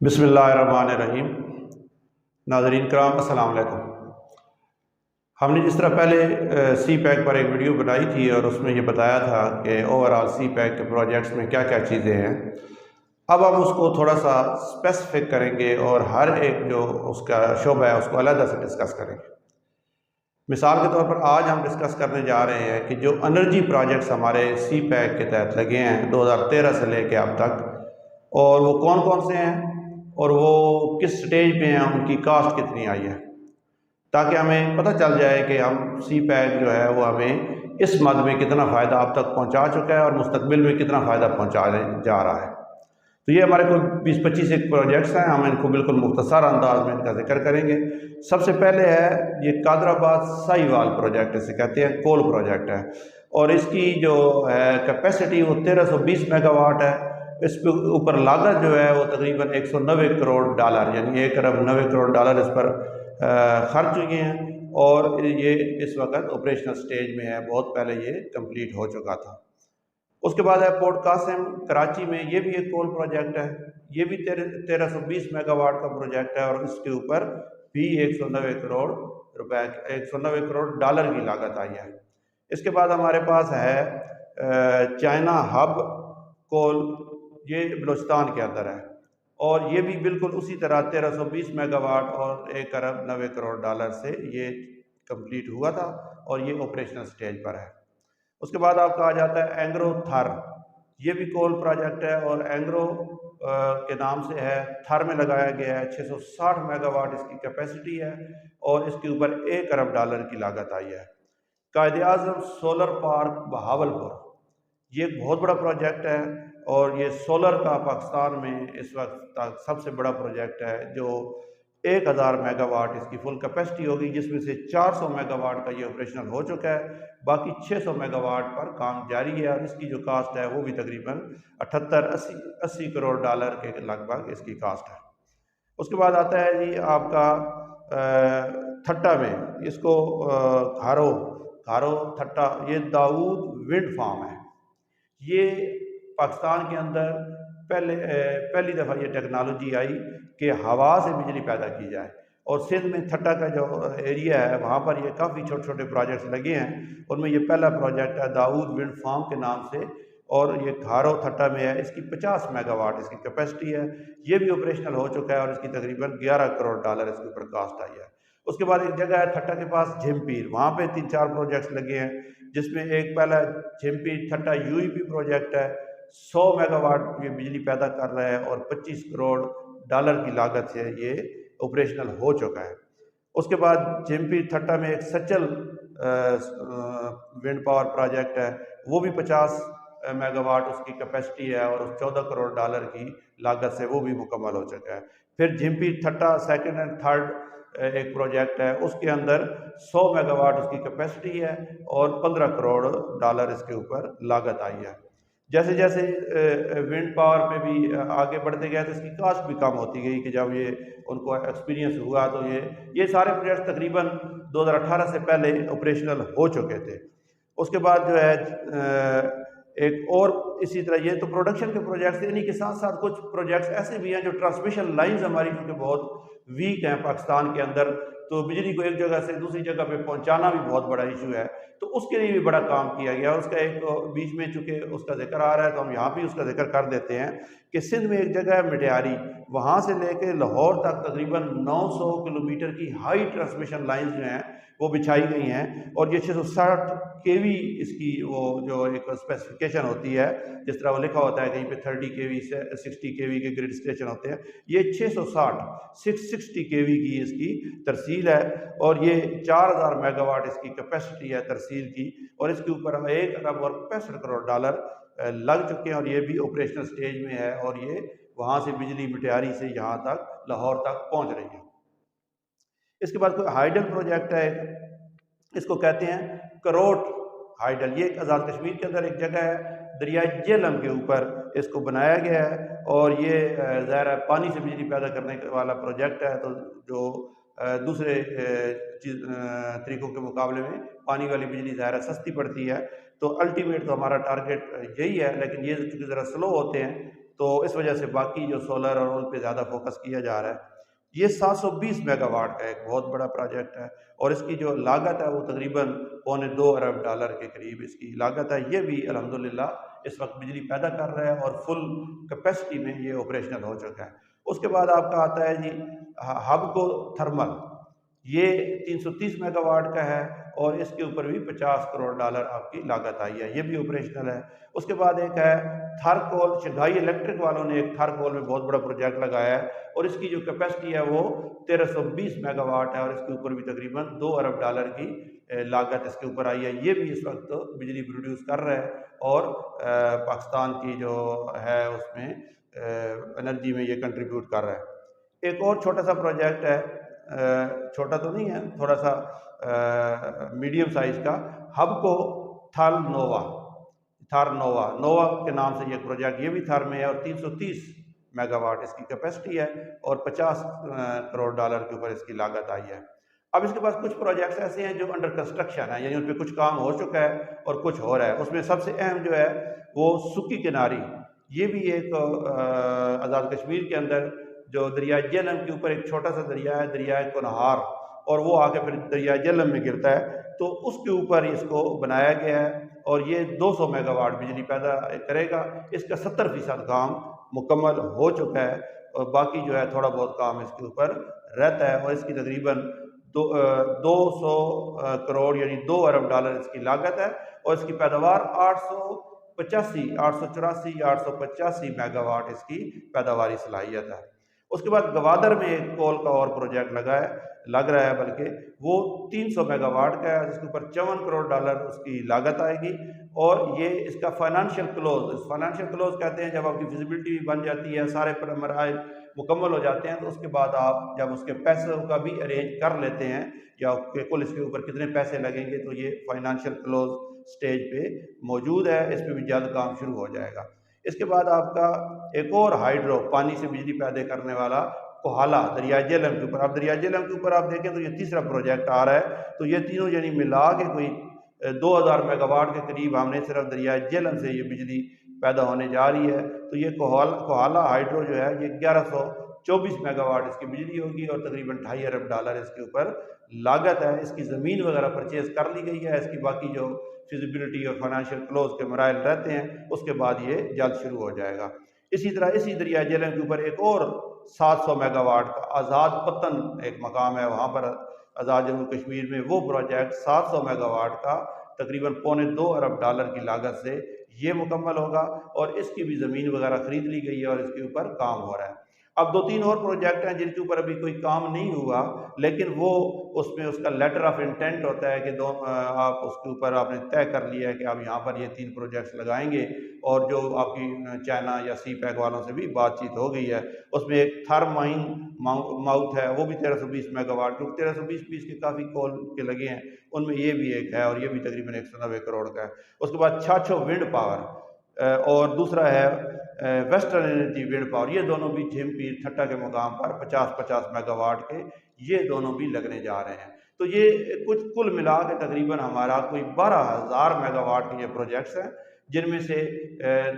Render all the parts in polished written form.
बिस्मिल्लाहिर्रहमानिर्रहीम। नाज़रीन कराम अस्सलाम वालेकुम। हमने जिस तरह पहले सी पैक पर एक वीडियो बनाई थी और उसमें ये बताया था कि ओवरऑल सी पैक के प्रोजेक्ट्स में क्या क्या चीज़ें हैं। अब हम उसको थोड़ा सा स्पेसिफिक करेंगे और हर एक जो उसका शोबा है उसको अलग से डिस्कस करेंगे। मिसाल के तौर पर आज हम डिस्कस करने जा रहे हैं कि जो एनर्जी प्रोजेक्ट्स हमारे सी पैक के तहत लगे हैं 2013 से लेके अब तक, और वो कौन कौन से हैं और वो किस स्टेज पे हैं, उनकी कास्ट कितनी आई है, ताकि हमें पता चल जाए कि हम सी पैक जो है वो हमें इस मद में कितना फ़ायदा अब तक पहुंचा चुका है और मुस्तकबिल में कितना फ़ायदा पहुंचाने जा रहा है। तो ये हमारे कोई 20-25 एक प्रोजेक्ट्स हैं, हम इनको बिल्कुल मुख्तसर अंदाज में इनका जिक्र करेंगे। सबसे पहले है ये कादराबाद साहिवाल प्रोजेक्ट, इसे कहते हैं कोल प्रोजेक्ट है, और इसकी जो है कैपेसिटी वो 1320 मेगावाट है। इस पे ऊपर लागत जो है वो तकरीबन 190 करोड़ डॉलर यानी 1 अरब 90 करोड़ डॉलर इस पर खर्च हुए हैं, और ये इस वक्त ऑपरेशनल स्टेज में है। बहुत पहले ये कंप्लीट हो चुका था। उसके बाद है पोर्ट कासिम कराची में, ये भी एक कोल प्रोजेक्ट है। ये भी 1320 मेगावाट का प्रोजेक्ट है और इसके ऊपर भी 190 करोड़ रुपए 190 करोड़ डॉलर की लागत आई है। इसके बाद हमारे पास है चाइना हब कोल, ये बलूचिस्तान के अंदर है, और ये भी बिल्कुल उसी तरह 1320 मेगावाट और 1 अरब 90 करोड़ डॉलर से ये कंप्लीट हुआ था और ये ऑपरेशनल स्टेज पर है। उसके बाद आपका आ जाता है एंग्रो थर, ये भी कोल प्रोजेक्ट है और एंग्रो के नाम से है। थर में लगाया गया है, 660 मेगावाट इसकी कैपेसिटी है और इसके ऊपर 1 अरब डॉलर की लागत आई है। कायदे आज़म सोलर पार्क बहावलपुर, ये एक बहुत बड़ा प्रोजेक्ट है और ये सोलर का पाकिस्तान में इस वक्त तक सबसे बड़ा प्रोजेक्ट है, जो 1000 मेगावाट इसकी फुल कैपेसिटी होगी, जिसमें से 400 मेगावाट का ये ऑपरेशनल हो चुका है। बाकी 600 मेगावाट पर काम जारी है और इसकी जो कास्ट है वो भी तकरीबन 78-80 करोड़ डॉलर के लगभग इसकी कास्ट है। उसके बाद आता है जी आपका थट्टा में, इसको घारो घारो थट्टा, ये दाऊद विंड फार्म है। ये पाकिस्तान के अंदर पहली दफ़ा ये टेक्नोलॉजी आई कि हवा से बिजली पैदा की जाए, और सिंध में थट्टा का जो एरिया है वहाँ पर ये काफ़ी छोटे छोटे प्रोजेक्ट्स लगे हैं। उनमें ये पहला प्रोजेक्ट है दाऊद विंड फार्म के नाम से, और ये घारो थट्टा में है। इसकी 50 मेगावाट इसकी कैपेसिटी है। ये भी ऑपरेशनल हो चुका है और इसकी तकरीबन 11 करोड़ डॉलर इसके ऊपर कास्ट आई है। उसके बाद एक जगह है थट्टा के पास झिमपीर, वहाँ पे 3-4 प्रोजेक्ट्स लगे हैं, जिसमें एक पहला झिमपीर थट्टा यूईपी प्रोजेक्ट है। 100 मेगावाट ये बिजली पैदा कर रहा है और 25 करोड़ डॉलर की लागत से ये ऑपरेशनल हो चुका है। उसके बाद झिमपीर थट्टा में एक सचल विंड पावर प्रोजेक्ट है, वो भी 50 मेगावाट उसकी कैपेसिटी है और उस 14 करोड़ डॉलर की लागत से वो भी मुकम्मल हो चुका है। फिर झिमपीर थट्टा सेकंड एंड थर्ड एक प्रोजेक्ट है, उसके अंदर 100 मेगावाट उसकी कैपेसिटी है और 15 करोड़ डॉलर इसके ऊपर लागत आई है। जैसे जैसे विंड पावर में भी आगे बढ़ते गए तो इसकी कास्ट भी कम होती गई, कि जब ये उनको एक्सपीरियंस हुआ तो ये सारे प्रोजेक्ट तकरीबन 2018 से पहले ऑपरेशनल हो चुके थे। उसके बाद जो है एक और इसी तरह, ये तो प्रोडक्शन के प्रोजेक्ट्स, इन्हीं के साथ साथ कुछ प्रोजेक्ट्स ऐसे भी हैं जो ट्रांसमिशन लाइंस हमारी क्योंकि बहुत वीक हैं पाकिस्तान के अंदर, तो बिजली को एक जगह से दूसरी जगह पे पहुंचाना भी बहुत बड़ा इशू है। तो उसके लिए भी बड़ा काम किया गया और उसका एक बीच में चूंकि उसका जिक्र आ रहा है तो हम यहाँ भी उसका जिक्र कर देते हैं कि सिंध में एक जगह है मिटियारी, वहाँ से लेके लाहौर तक तकरीबन 900 किलोमीटर की हाई ट्रांसमिशन लाइंस जो हैं वो बिछाई गई हैं, और ये 660 केवी इसकी वो जो एक स्पेसिफिकेशन होती है, जिस तरह वो लिखा होता है कहीं पे 30 केवी से 60 केवी के ग्रिड स्टेशन होते हैं, ये 660 केवी की इसकी तरसील है और ये 4000 मेगावाट इसकी कैपेसिटी है तरसील की, और इसके ऊपर 1 अरब और 65 करोड़ डॉलर लग चुके हैं और ये भी ऑपरेशनल स्टेज में है, और ये वहाँ से बिजली मिटियारी से यहाँ तक लाहौर तक पहुँच रही है। इसके बाद कोई हाइडल प्रोजेक्ट है, इसको कहते हैं करोट हाइडल, ये आज़ाद कश्मीर के अंदर एक जगह है, दरियाई जेहलम के ऊपर इसको बनाया गया है, और ये ज़ाहिर है पानी से बिजली पैदा करने वाला प्रोजेक्ट है। तो जो दूसरे तरीक़ों के मुकाबले में पानी वाली बिजली ज़ाहिर है सस्ती पड़ती है, तो अल्टीमेट तो हमारा टारगेट यही है, लेकिन ये चूँकि ज़रा स्लो होते हैं तो इस वजह से बाकी जो सोलर और उन पे ज़्यादा फोकस किया जा रहा है। ये 720 मेगावाट का एक बहुत बड़ा प्रोजेक्ट है और इसकी जो लागत है वो तकरीबन $2.25 अरब के करीब इसकी लागत है। ये भी अल्हम्दुलिल्लाह इस वक्त बिजली पैदा कर रहा है और फुल कैपेसिटी में ये ऑपरेशनल हो चुका है। उसके बाद आपका आता है जी हबको थर्मल, ये 330 मेगावाट का है और इसके ऊपर भी $50 करोड़ आपकी लागत आई है, ये भी ऑपरेशनल है। उसके बाद एक है थारकोल, शंघाई इलेक्ट्रिक वालों ने एक थारकोल में बहुत बड़ा प्रोजेक्ट लगाया है और इसकी जो कैपेसिटी है वो 1320 मेगावाट है और इसके ऊपर भी तकरीबन $2 अरब की लागत इसके ऊपर आई है। ये भी इस वक्त बिजली प्रोड्यूस कर रहा है और पाकिस्तान की जो है उसमें एनर्जी में ये कंट्रीब्यूट कर रहा है। एक और छोटा सा प्रोजेक्ट है, छोटा तो नहीं है, थोड़ा सा मीडियम साइज का, हबको थारनोवा नोवा के नाम से ये प्रोजेक्ट, ये भी थार में है और 330 मेगावाट इसकी कैपेसिटी है और $50 करोड़ के ऊपर इसकी लागत आई है। अब इसके पास कुछ प्रोजेक्ट्स ऐसे हैं जो अंडर कंस्ट्रक्शन है, यानी उन पर कुछ काम हो चुका है और कुछ हो रहा है। उसमें सबसे अहम जो है वो सुक्की किनारी, ये भी एक आज़ाद कश्मीर के अंदर जो दरिया जेहलम के ऊपर एक छोटा सा दरिया है, दरिया कुनहार, और वो आके फिर दरिया जेहलम में गिरता है, तो उसके ऊपर इसको बनाया गया है और ये 200 मेगावाट बिजली पैदा करेगा। इसका 70% काम मुकम्मल हो चुका है और बाकी जो है थोड़ा बहुत काम इसके ऊपर रहता है और इसकी तकरीबन 200 करोड़ यानी $2 अरब इसकी लागत है और इसकी पैदावार 885 884 या 885 मेगावाट इसकी पैदावारी सलाहियत है। उसके बाद गवादर में एक कोल का और प्रोजेक्ट लग रहा है, बल्कि वो 300 मेगावाट का है जिसके ऊपर $54 करोड़ उसकी लागत आएगी और ये इसका फाइनेंशियल क्लोज कहते हैं जब आपकी फिजिबिलिटी भी बन जाती है, सारे मराहल मुकम्मल हो जाते हैं, तो उसके बाद आप जब उसके पैसों का भी अरेंज कर लेते हैं या कुल इसके ऊपर कितने पैसे लगेंगे, तो ये फाइनेंशियल क्लोज स्टेज पे मौजूद है, इस पर भी जल्द काम शुरू हो जाएगा। इसके बाद आपका एक और हाइड्रो पानी से बिजली पैदा करने वाला कोहाला दरिया जेहलम के ऊपर, अब दरिया जेहलम के ऊपर आप देखें तो ये तीसरा प्रोजेक्ट आ रहा है, तो ये तीनों यानी मिला के कोई 2000 मेगावाट के करीब हमने सिर्फ दरिया जेहलम से ये बिजली पैदा होने जा रही है। तो ये कोहाला हाइड्रो जो है ये 1124 मेगावाट इसकी बिजली होगी और तकरीबन $2.5 अरब इसके ऊपर लागत है। इसकी ज़मीन वगैरह परचेज कर ली गई है, इसकी बाकी जो फिजिबिलिटी और फाइनेंशियल क्लोज के मराइल रहते हैं उसके बाद ये जल्द शुरू हो जाएगा। इसी तरह इसी दरिया जेहलम के ऊपर एक और 700 मेगावाट का आज़ाद पतन एक मकाम है, वहाँ पर आज़ाद जम्मू कश्मीर में, वो प्रोजेक्ट 700 मेगावाट का तकरीबन $2.25 अरब की लागत से ये मुकम्मल होगा और इसकी भी ज़मीन वगैरह ख़रीद ली गई है और इसके ऊपर काम हो रहा है। अब 2-3 और प्रोजेक्ट हैं जिनके ऊपर अभी कोई काम नहीं हुआ, लेकिन वो उसमें उसका लेटर ऑफ इंटेंट होता है कि आप उसके ऊपर आपने तय कर लिया है कि आप यहाँ पर ये 3 प्रोजेक्ट्स लगाएंगे और जो आपकी चाइना या सी पैक वालों से भी बातचीत हो गई है। उसमें एक थर्माइन माउथ है, वो भी 1320 मेगावाट, क्योंकि 1320 के काफ़ी कॉल के लगे हैं, उनमें ये भी एक है और ये भी तकरीबन 190 करोड़ का है। उसके बाद छाछो विंड पावर और दूसरा है वेस्टर्न एनर्जी विंड पावर, ये दोनों भी झिमपीर ठट्टा के मुकाम पर 50-50 मेगावाट के ये दोनों भी लगने जा रहे हैं। तो ये कुछ कुल मिला के तकरीबन हमारा कोई 12,000 मेगावाट के ये प्रोजेक्ट्स हैं, जिनमें से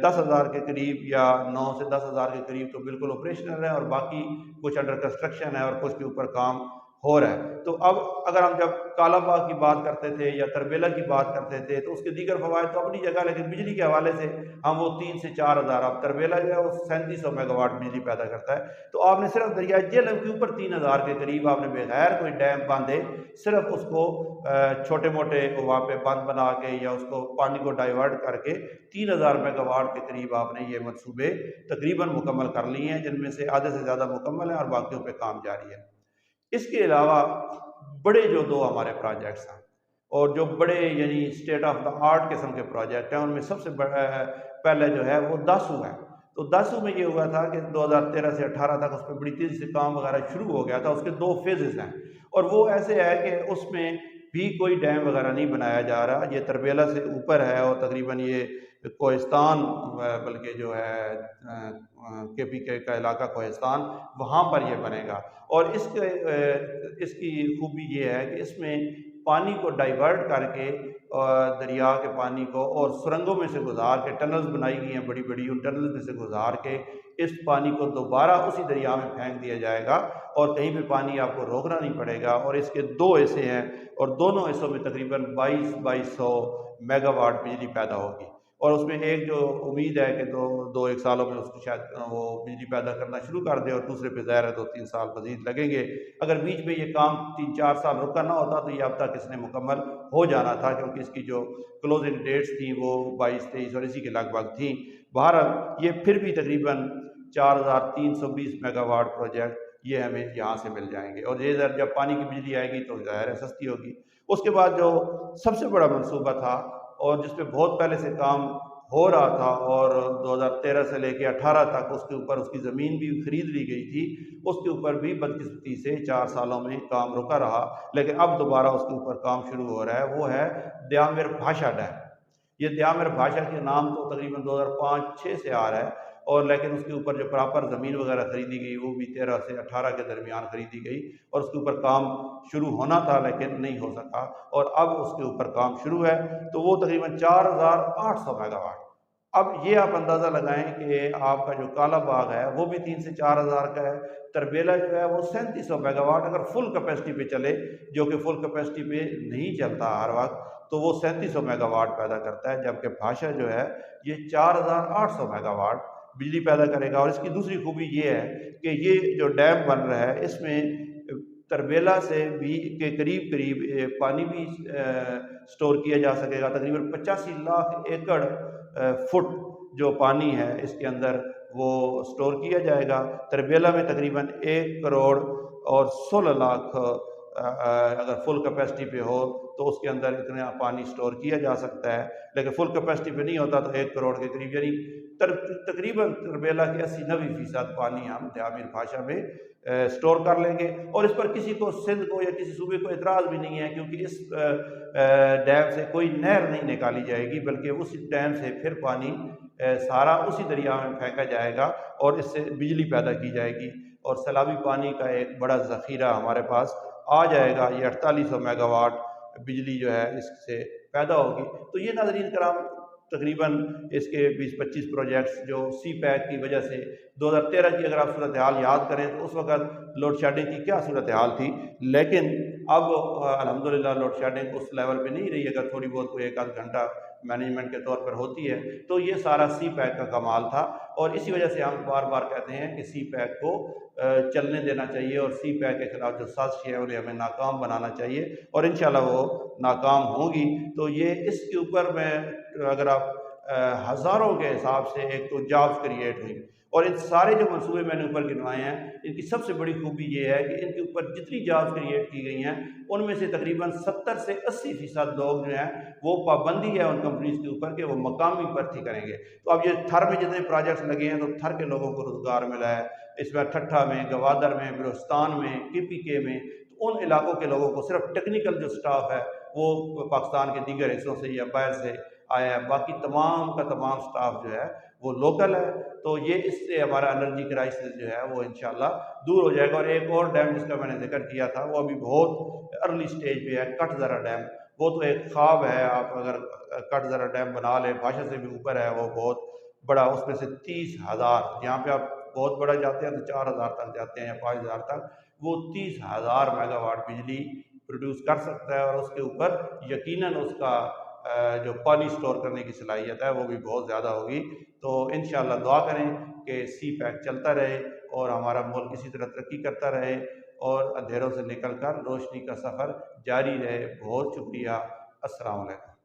10,000 के करीब या 9 से 10,000 के करीब तो बिल्कुल ऑपरेशनल है और बाकी कुछ अंडर कंस्ट्रक्शन है और कुछ के ऊपर काम हो रहा है। तो अब अगर हम जब कालाबाग की बात करते थे या तरबेला की बात करते थे तो उसके दीगर फवायद तो अपनी जगह, लेकिन बिजली के हवाले से हम वो 3 से 4,000, अब तरबेला जो है वो 3700 मेगावाट बिजली पैदा करता है। तो आपने सिर्फ दरिया जेहलम के ऊपर 3,000 के करीब आपने बगैर कोई डैम बांधे सिर्फ उसको छोटे मोटे वहाँ पे बंद बना के या उसको पानी को डाइवर्ट करके 3,000 मेगावाट के करीब आपने ये मनसूबे तकरीबन मुकम्मल कर लिए हैं, जिनमें से आधे से ज़्यादा मुकम्मल है और बाकियों पे काम जारी है। इसके अलावा बड़े जो 2 हमारे प्रोजेक्ट्स हैं और जो बड़े यानी स्टेट ऑफ द आर्ट किस्म के प्रोजेक्ट हैं, उनमें सबसे पहले जो है वो दासू है। तो दासू में ये हुआ था कि 2013 से 18 तक उस पर बड़ी तेज़ी से काम वगैरह शुरू हो गया था। उसके 2 फेजेस हैं और वो ऐसे है कि उसमें भी कोई डैम वगैरह नहीं बनाया जा रहा। ये तरबेला से ऊपर है और तकरीबन ये कोहिस्तान, बल्कि जो है KPK का इलाका कोहिस्तान, वहाँ पर ये बनेगा और इसकी खूबी ये है कि इसमें पानी को डाइवर्ट करके दरिया के पानी को और सुरंगों में से गुजार के टनल्स बनाई गई हैं बड़ी बड़ी, उन टनल्स में से गुजार के इस पानी को दोबारा उसी दरिया में फेंक दिया जाएगा और कहीं पे पानी आपको रोकना नहीं पड़ेगा। और इसके दो हिस्से हैं और दोनों हिस्सों में तकरीबन 2200 मेगावाट बिजली पैदा होगी। और उसमें एक जो उम्मीद है कि दो एक सालों में उसको शायद वो बिजली पैदा करना शुरू कर दे और दूसरे पे ज़ाहिर है 2-3 साल मज़ीद लगेंगे। अगर बीच में ये काम 3-4 साल रुका ना होता तो ये अब तक इसने मुकम्मल हो जाना था, क्योंकि इसकी जो क्लोजिंग डेट्स थी वो 22-23 और इसी के लगभग थी। बहरहाल ये फिर भी तकरीबन 4320 मेगावाट प्रोजेक्ट ये हमें यहाँ से मिल जाएंगे और ये जब पानी की बिजली आएगी तो ज़ाहिर है सस्ती होगी। उसके बाद जो सबसे बड़ा मनसूबा था और जिस पे बहुत पहले से काम हो रहा था और 2013 से लेकर 18 तक उसके ऊपर उसकी ज़मीन भी खरीद ली गई थी, उसके ऊपर भी बदकिस्मती से 4 सालों में काम रुका रहा, लेकिन अब दोबारा उसके ऊपर काम शुरू हो रहा है। वो है द्यामिर भाषा डैम। ये द्यामिर भाषा के नाम तो तकरीबन 2005-6 से आ रहा है और लेकिन उसके ऊपर जो प्रॉपर ज़मीन वगैरह खरीदी गई वो भी 13 से 18 के दरमियान खरीदी गई और उसके ऊपर काम शुरू होना था लेकिन नहीं हो सका और अब उसके ऊपर काम शुरू है। तो वो तकरीबन 4800 मेगावाट। अब ये आप अंदाज़ा लगाएं कि आपका जो काला बाग है वो भी 3 से 4000 का है। तरबेला जो है वो 3700 मेगावाट अगर फुल कैपेसिटी पे चले, जो कि फुल कैपेसिटी पे नहीं चलता हर वक्त, तो वो 3700 मेगावाट पैदा करता है, जबकि भाषा जो है ये 4800 मेगावाट बिजली पैदा करेगा। और इसकी दूसरी खूबी ये है कि ये जो डैम बन रहा है इसमें तरबेला से भी के करीब करीब पानी भी स्टोर किया जा सकेगा। तकरीबन 85 लाख एकड़ फुट जो पानी है इसके अंदर वो स्टोर किया जाएगा। तरबेला में तकरीबन 1 करोड़ और 16 लाख अगर फुल कैपेसिटी पे हो तो उसके अंदर इतना पानी स्टोर किया जा सकता है, लेकिन फुल कैपेसिटी पे नहीं होता तो 1 करोड़ के करीब यानी तकरीबन तरबेला के 80-90% पानी हम द्यामिर भाषा में स्टोर कर लेंगे। और इस पर किसी को सिंध को या किसी सूबे को एतराज़ भी नहीं है, क्योंकि इस डैम से कोई नहर नहीं निकाली जाएगी बल्कि उस डैम से फिर पानी सारा उसी दरिया में फेंका जाएगा और इससे बिजली पैदा की जाएगी और सैलाबी पानी का एक बड़ा ज़ख़ीरा हमारे पास आ जाएगा। ये 4800 मेगावाट बिजली जो है इससे पैदा होगी। तो ये नाज़रीन कराम तकरीबन इसके 20-25 प्रोजेक्ट्स जो सी पैक की वजह से 2013 की अगर आप सूरत हाल याद करें तो उस वक़्त लोड शेडिंग की क्या सूरत हाल थी, लेकिन अब अल्हम्दुलिल्लाह लोड शेडिंग उस लेवल पे नहीं रही। अगर थोड़ी बहुत कोई 1 आध घंटा मैनेजमेंट के तौर पर होती है तो ये सारा सी पैक का कमाल था और इसी वजह से हम बार बार कहते हैं कि सी पैक को चलने देना चाहिए और सी पैक के खिलाफ जो साजिश है उन्हें हमें नाकाम बनाना चाहिए और इंशाल्लाह वो नाकाम होगी। तो ये इसके ऊपर मैं अगर आप हज़ारों के हिसाब से एक तो जॉब्स क्रिएट हुई और इन सारे जो मंसूबे मैंने ऊपर गिनवाए हैं इनकी सबसे बड़ी खूबी ये है कि इनके ऊपर जितनी जॉब्स क्रिएट की गई हैं उनमें से तकरीबन 70 से 80% लोग जो हैं वो पाबंदी है उन कंपनीज के ऊपर कि वो मकामी भर्ती करेंगे। तो अब ये थर में जितने प्रोजेक्ट्स लगे हैं तो थर के लोगों को रोज़गार मिला है, इसमें ठट्ठा में, गवादर में, बलूचिस्तान में, KPK में, तो उन इलाकों के लोगों को सिर्फ टेक्निकल जो स्टाफ है वो पाकिस्तान के दीगर हिस्सों से या बाहर से आया है, बाकी तमाम का तमाम स्टाफ जो है वो लोकल है। तो ये इससे हमारा एनर्जी क्राइसिस जो है वो इंशाल्लाह दूर हो जाएगा। और एक और डैम जिसका मैंने जिक्र किया था वो अभी बहुत अर्ली स्टेज पे है, कटज़रा डैम। वो तो एक ख्वाब है, आप अगर कटज़रा डैम बना लें, भाषा से भी ऊपर है, वो बहुत बड़ा, उसमें से 30,000 यहाँ पे आप बहुत बड़ा जाते हैं तो 4000 तक जाते हैं या 5000 तक, वो 30,000 मेगावाट बिजली प्रोड्यूस कर सकता है और उसके ऊपर यकीनन उसका जो पानी स्टोर करने की सलाहियत है वो भी बहुत ज़्यादा होगी। तो इंशाअल्लाह दुआ करें कि सी पैक चलता रहे और हमारा मुल्क इसी तरह तरक्की करता रहे और अंधेरों से निकल कर रोशनी का सफ़र जारी रहे। बहुत शुक्रिया। अस्सलाम वालेकुम।